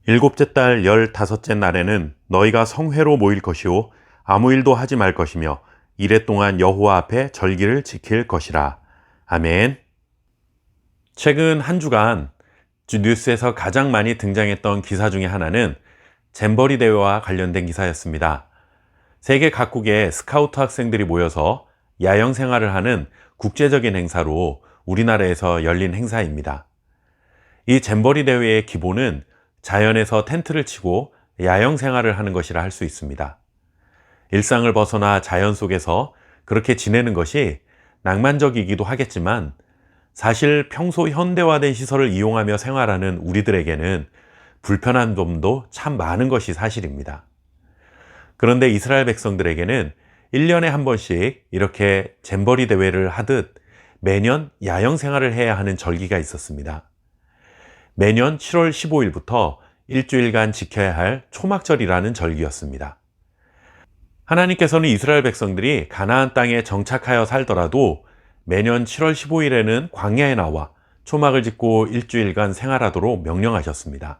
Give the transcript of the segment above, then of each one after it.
일곱째 달 15째 날에는 너희가 성회로 모일 것이요 아무 일도 하지 말 것이며 이레 동안 여호와 앞에 절기를 지킬 것이라. 아멘. 최근 한 주간 뉴스에서 가장 많이 등장했던 기사 중에 하나는 잼버리 대회와 관련된 기사였습니다. 세계 각국의 스카우트 학생들이 모여서 야영 생활을 하는 국제적인 행사로 우리나라에서 열린 행사입니다. 이 잼버리 대회의 기본은 자연에서 텐트를 치고 야영 생활을 하는 것이라 할 수 있습니다. 일상을 벗어나 자연 속에서 그렇게 지내는 것이 낭만적이기도 하겠지만 사실 평소 현대화된 시설을 이용하며 생활하는 우리들에게는 불편한 점도 참 많은 것이 사실입니다. 그런데 이스라엘 백성들에게는 1년에 한 번씩 이렇게 잼버리 대회를 하듯 매년 야영 생활을 해야 하는 절기가 있었습니다. 매년 7월 15일부터 일주일간 지켜야 할 초막절이라는 절기였습니다. 하나님께서는 이스라엘 백성들이 가나안 땅에 정착하여 살더라도 매년 7월 15일에는 광야에 나와 초막을 짓고 일주일간 생활하도록 명령하셨습니다.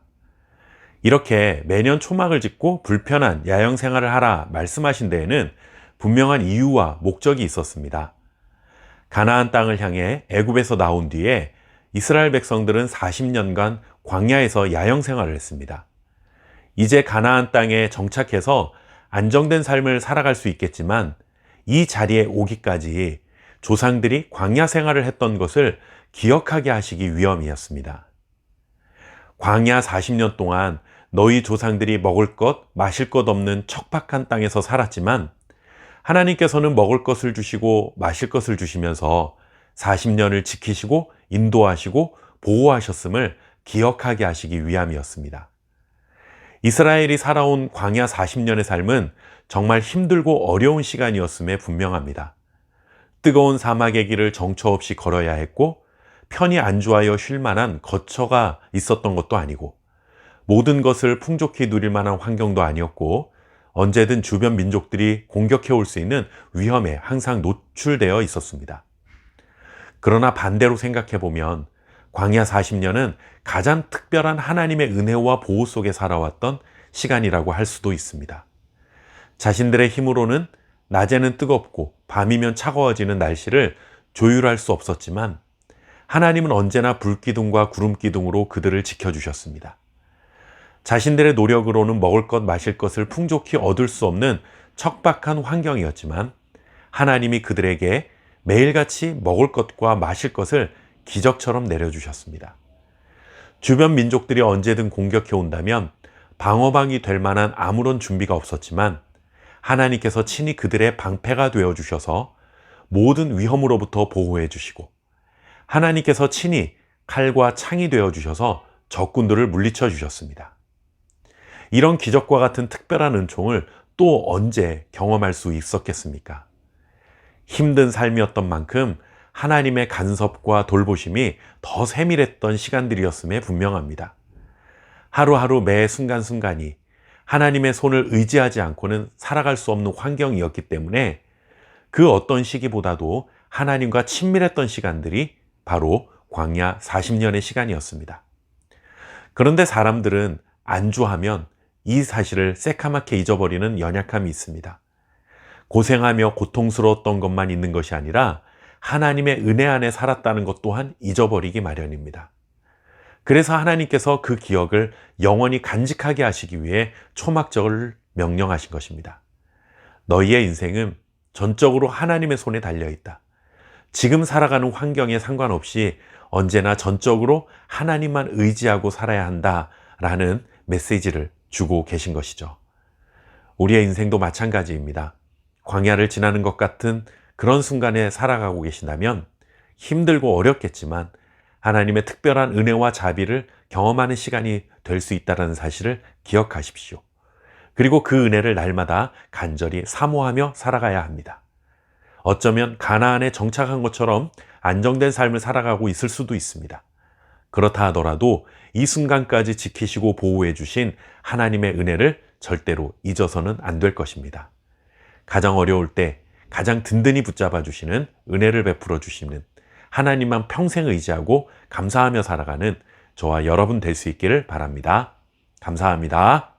이렇게 매년 초막을 짓고 불편한 야영 생활을 하라 말씀하신 데에는 분명한 이유와 목적이 있었습니다. 가나안 땅을 향해 애굽에서 나온 뒤에 이스라엘 백성들은 40년간 광야에서 야영 생활을 했습니다. 이제 가나안 땅에 정착해서 안정된 삶을 살아갈 수 있겠지만 이 자리에 오기까지 조상들이 광야 생활을 했던 것을 기억하게 하시기 위함이었습니다. 광야 40년 동안 너희 조상들이 먹을 것, 마실 것 없는 척박한 땅에서 살았지만 하나님께서는 먹을 것을 주시고 마실 것을 주시면서 40년을 지키시고 인도하시고 보호하셨음을 기억하게 하시기 위함이었습니다. 이스라엘이 살아온 광야 40년의 삶은 정말 힘들고 어려운 시간이었음에 분명합니다. 뜨거운 사막의 길을 정처 없이 걸어야 했고 편히 안주하여 쉴 만한 거처가 있었던 것도 아니고 모든 것을 풍족히 누릴 만한 환경도 아니었고 언제든 주변 민족들이 공격해 올 수 있는 위험에 항상 노출되어 있었습니다. 그러나 반대로 생각해 보면 광야 40년은 가장 특별한 하나님의 은혜와 보호 속에 살아왔던 시간이라고 할 수도 있습니다. 자신들의 힘으로는 낮에는 뜨겁고 밤이면 차가워지는 날씨를 조율할 수 없었지만 하나님은 언제나 불기둥과 구름기둥으로 그들을 지켜주셨습니다. 자신들의 노력으로는 먹을 것 마실 것을 풍족히 얻을 수 없는 척박한 환경이었지만 하나님이 그들에게 매일같이 먹을 것과 마실 것을 기적처럼 내려주셨습니다. 주변 민족들이 언제든 공격해 온다면 방어방이 될 만한 아무런 준비가 없었지만 하나님께서 친히 그들의 방패가 되어 주셔서 모든 위험으로부터 보호해 주시고 하나님께서 친히 칼과 창이 되어 주셔서 적군들을 물리쳐 주셨습니다. 이런 기적과 같은 특별한 은총을 또 언제 경험할 수 있었겠습니까? 힘든 삶이었던 만큼 하나님의 간섭과 돌보심이 더 세밀했던 시간들이었음에 분명합니다. 하루하루 매 순간순간이 하나님의 손을 의지하지 않고는 살아갈 수 없는 환경이었기 때문에 그 어떤 시기보다도 하나님과 친밀했던 시간들이 바로 광야 40년의 시간이었습니다. 그런데 사람들은 안주하면 이 사실을 새카맣게 잊어버리는 연약함이 있습니다. 고생하며 고통스러웠던 것만 있는 것이 아니라 하나님의 은혜 안에 살았다는 것 또한 잊어버리기 마련입니다. 그래서 하나님께서 그 기억을 영원히 간직하게 하시기 위해 초막절을 명령하신 것입니다. 너희의 인생은 전적으로 하나님의 손에 달려있다. 지금 살아가는 환경에 상관없이 언제나 전적으로 하나님만 의지하고 살아야 한다라는 메시지를 주고 계신 것이죠. 우리의 인생도 마찬가지입니다. 광야를 지나는 것 같은 그런 순간에 살아가고 계신다면 힘들고 어렵겠지만 하나님의 특별한 은혜와 자비를 경험하는 시간이 될 수 있다는 사실을 기억하십시오. 그리고 그 은혜를 날마다 간절히 사모하며 살아가야 합니다. 어쩌면 가나안에 정착한 것처럼 안정된 삶을 살아가고 있을 수도 있습니다. 그렇다 하더라도 이 순간까지 지키시고 보호해 주신 하나님의 은혜를 절대로 잊어서는 안 될 것입니다. 가장 어려울 때 가장 든든히 붙잡아 주시는 은혜를 베풀어 주시는 하나님만 평생 의지하고 감사하며 살아가는 저와 여러분 될 수 있기를 바랍니다. 감사합니다.